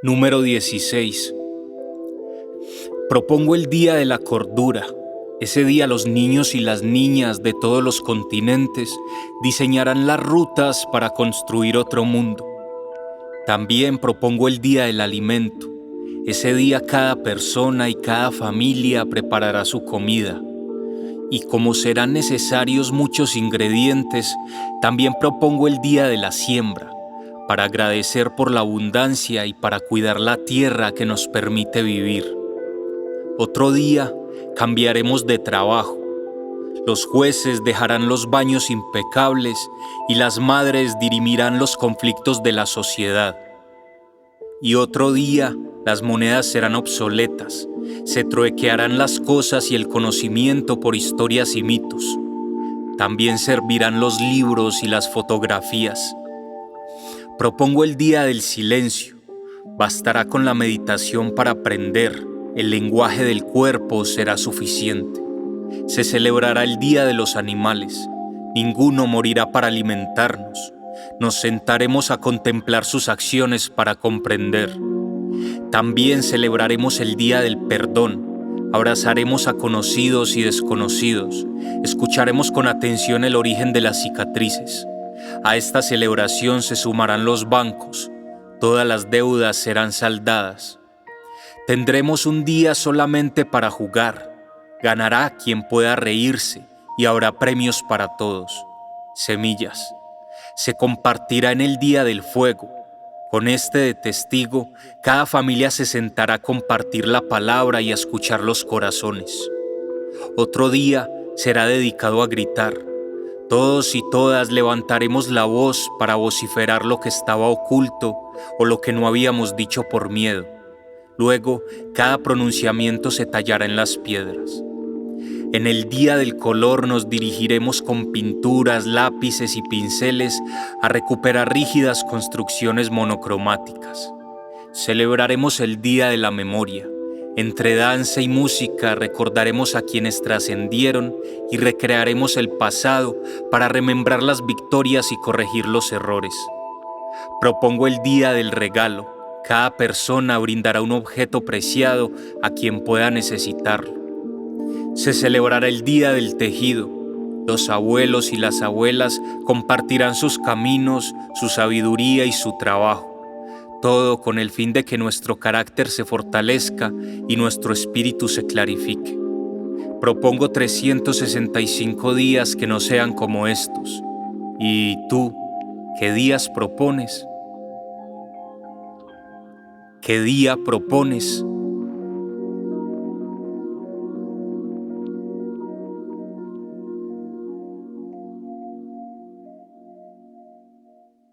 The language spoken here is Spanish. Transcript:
Número 16. Propongo el Día de la Cordura. Ese día los niños y las niñas de todos los continentes diseñarán las rutas para construir otro mundo. También propongo el Día del Alimento. Ese día cada persona y cada familia preparará su comida. Y como serán necesarios muchos ingredientes, también propongo el Día de la Siembra, para agradecer por la abundancia y para cuidar la tierra que nos permite vivir. Otro día cambiaremos de trabajo. Los jueces dejarán los baños impecables y las madres dirimirán los conflictos de la sociedad. Y otro día las monedas serán obsoletas, se truequearán las cosas y el conocimiento por historias y mitos. También servirán los libros y las fotografías. Propongo el Día del Silencio. Bastará con la meditación para aprender. El lenguaje del cuerpo será suficiente. Se celebrará el Día de los Animales. Ninguno morirá para alimentarnos. Nos sentaremos a contemplar sus acciones para comprender. También celebraremos el Día del Perdón. Abrazaremos a conocidos y desconocidos. Escucharemos con atención el origen de las cicatrices. A esta celebración se sumarán los bancos. Todas las deudas serán saldadas. Tendremos un día solamente para jugar. Ganará quien pueda reírse y habrá premios para todos. Semillas. Se compartirá en el Día del Fuego. Con este de testigo, cada familia se sentará a compartir la palabra y a escuchar los corazones. Otro día será dedicado a gritar. Todos y todas levantaremos la voz para vociferar lo que estaba oculto o lo que no habíamos dicho por miedo. Luego, cada pronunciamiento se tallará en las piedras. En el Día del Color nos dirigiremos con pinturas, lápices y pinceles a recuperar rígidas construcciones monocromáticas. Celebraremos el Día de la Memoria. Entre danza y música recordaremos a quienes trascendieron y recrearemos el pasado para remembrar las victorias y corregir los errores. Propongo el Día del Regalo. Cada persona brindará un objeto preciado a quien pueda necesitarlo. Se celebrará el Día del Tejido. Los abuelos y las abuelas compartirán sus caminos, su sabiduría y su trabajo. Todo con el fin de que nuestro carácter se fortalezca y nuestro espíritu se clarifique. Propongo 365 días que no sean como estos. ¿Y tú, qué días propones? ¿Qué día propones?